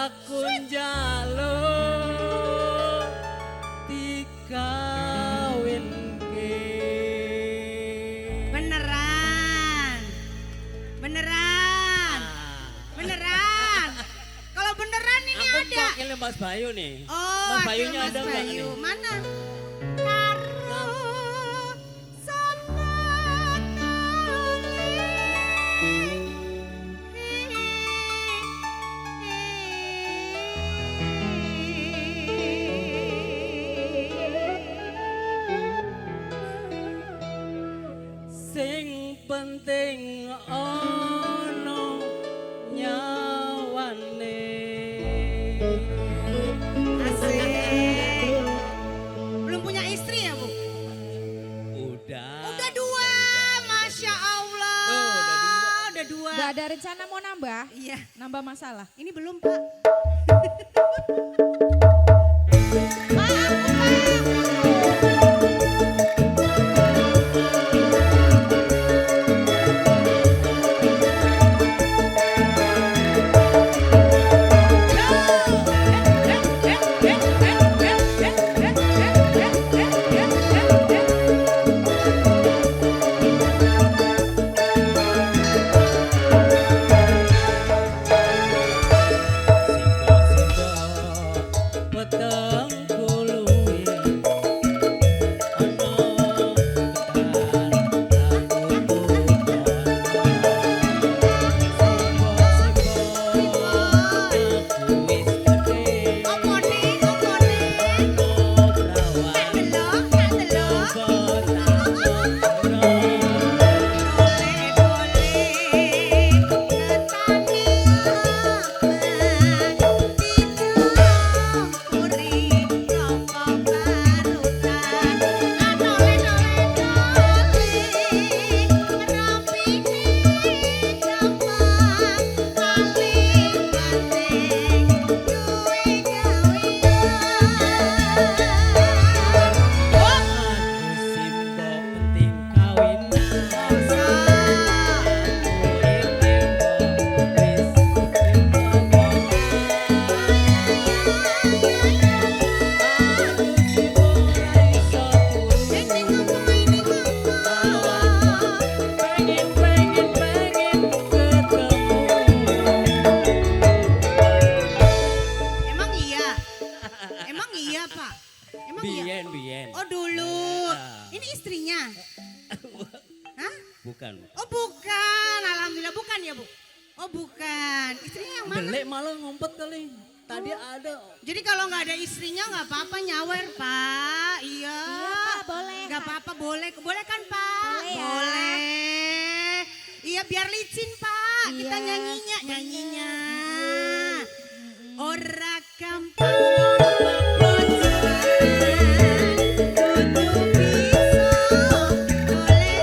aku njaluk dikawinke. Beneran. Beneran. Beneran. Kalau beneran ini Aku ada. pakainya Mas Bayu nih. Oh, Mas Bayunya Mas ada nggak nih? Bayu. Mana? Karo sama Sing penting ono nyawane. Asik. Belum punya istri ya, Bu? Udah. Udah dua, Masya Allah. Tuh, udah dua. Udah dua. Gak ada rencana mau nambah? Iya, Nambah masalah? ini belum Pak. Peteng kuluwi ono ketan aku aku wis gede Opone. ono prawan Delok, tak delok. Emang iya? Emang iya, Pak? Emang iya? Bien. Oh, dulu. Ya. Ini istrinya? Hah? Bukan. Oh, bukan. Alhamdulillah bukan ya, Bu? Oh, bukan. Istrinya yang mana? Belek malah ngumpet kali. Tadi ada. Jadi kalau nggak ada istrinya nggak apa-apa nyawer, Pak. Iya. Iya, Pak, boleh, Nggak Pak. apa-apa, boleh. Boleh kan, Pak? Boleh ya. Boleh. Iya, biar licin, Pak. Kita Iya, nyanyinya. bener. Ora gampang perjuangan, kudu bisa oleh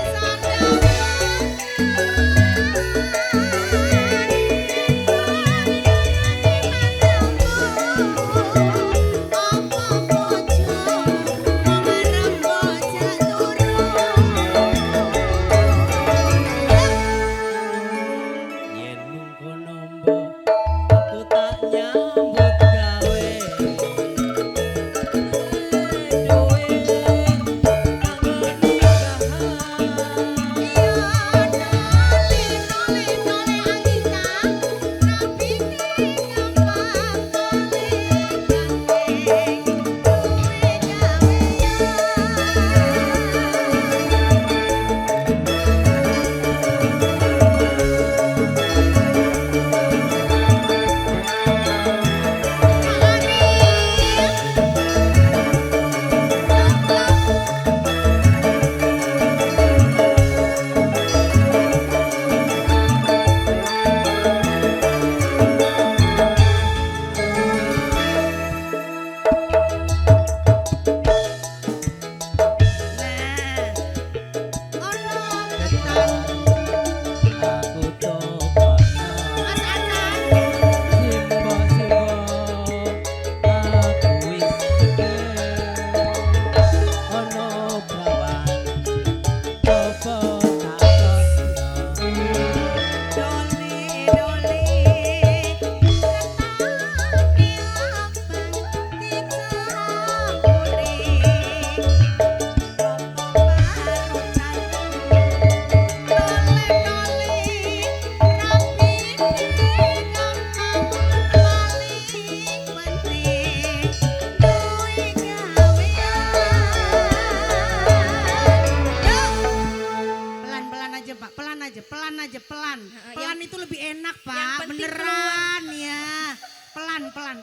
Yen mung kono mbok aku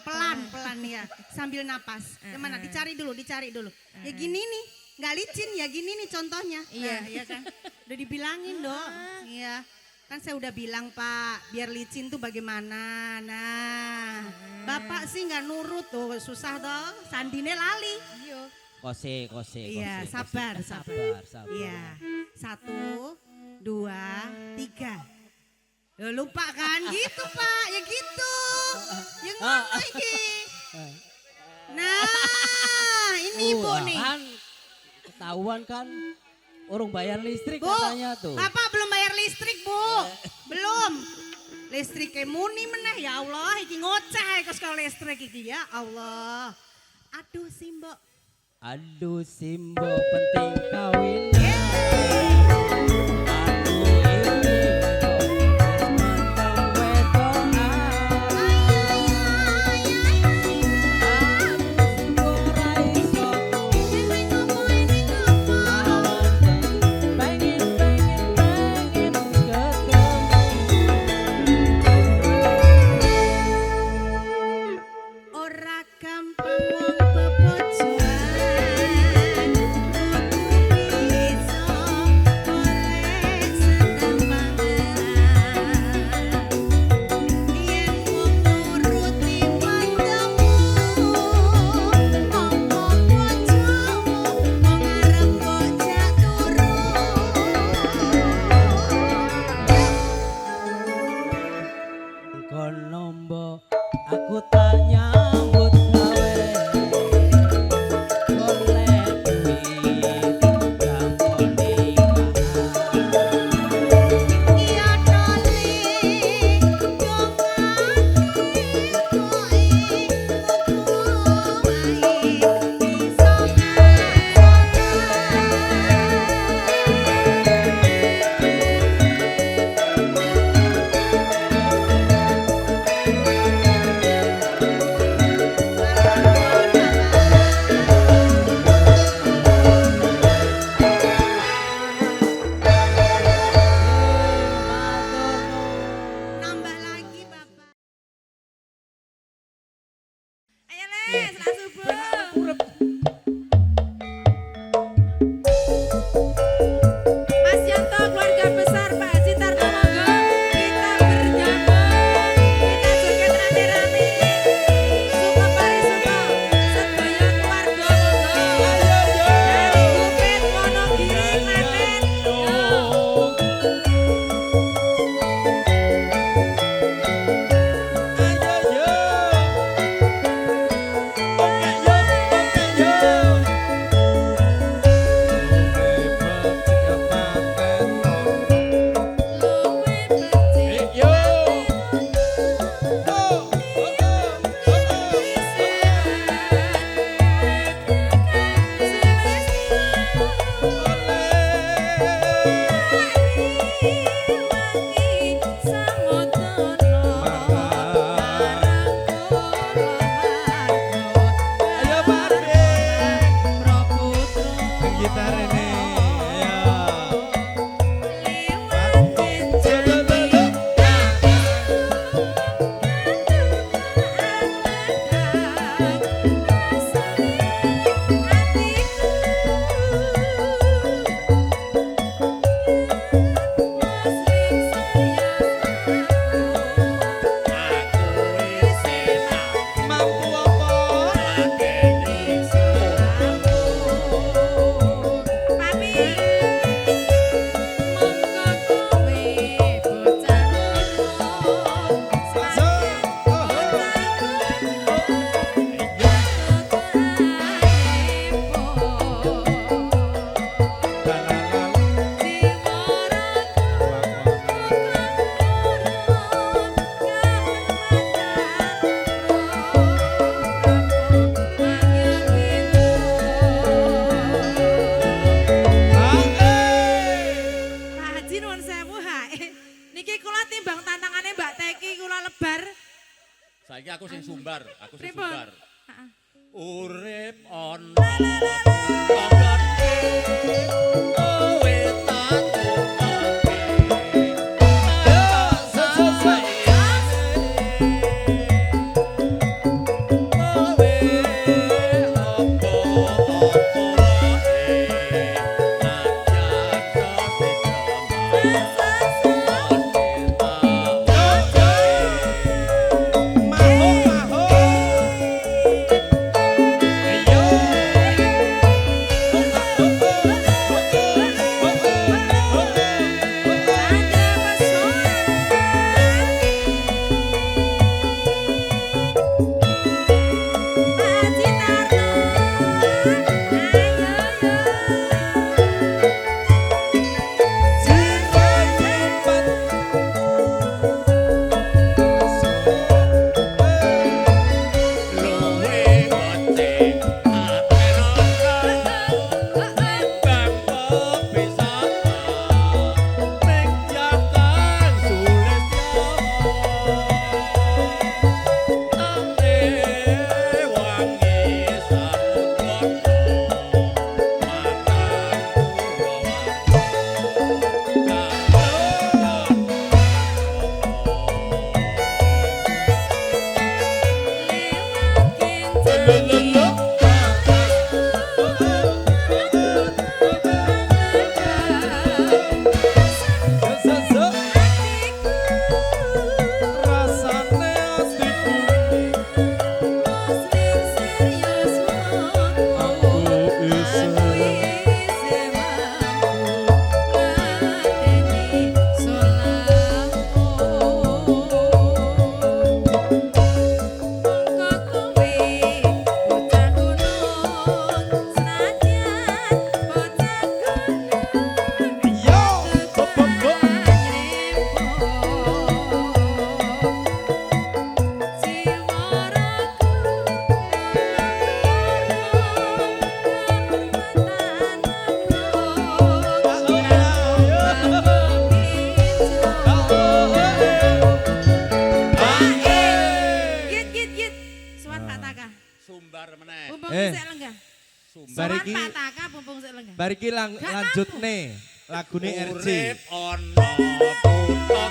pelan ya. Sambil napas. Gimana? Dicari dulu. Ya gini nih, nggak licin ya gini nih contohnya. Iya. Iya kan? Udah dibilangin dong. Iya. Kan saya udah bilang Pak, biar licin tuh bagaimana. Nah, Bapak sih nggak nurut tuh, susah dong. Sandine lali. Iya. Kose. Iya, sabar. Iya. 1, 2, 3. Lupa kan gitu Pak, ya gitu. Yang ngono iki. Nah, ini Ibu nih. Kan ketahuan kan urung bayar listrik Bu, katanya tuh. Bapak belum bayar listrik Bu. Belum. Listrik muni meneh ya Allah, iki ngoceh kok sekolah listrik iki ya Allah. Aduh Simbo. Aduh Simbo penting kawin. Ora gampang wong bebojoan, kudu bisa golek setembangan. Yen wong nuruti mandhamu, mongko bojomu wong arep bojak turu. Kono mbok aku tak nyambut gawe golek duit gampang nikahan. Iya doli nambah lagi Bapak. Ayo Les, setelah subuh. Mas Yanto, keluarga besar Pak Haji Tarno monggo kita bernyambung, kita joget rame-rame. Suka pari suka, sedaya keluarga monggo. Dari Kupit, Wonogiri, Klaten. Saiki aku sing sumbar, aku sing Pripun? sumbar. Heeh. Urip ono kongkone kowe tak tukone. Taka. Sumbar meneh. Pumpung Eh. sik lenggah. Sumbar. Bari Sowan iki- Pak Taka pumpung sik lenggah. Bariki lanjut nih lagune RJ. Urip ana putra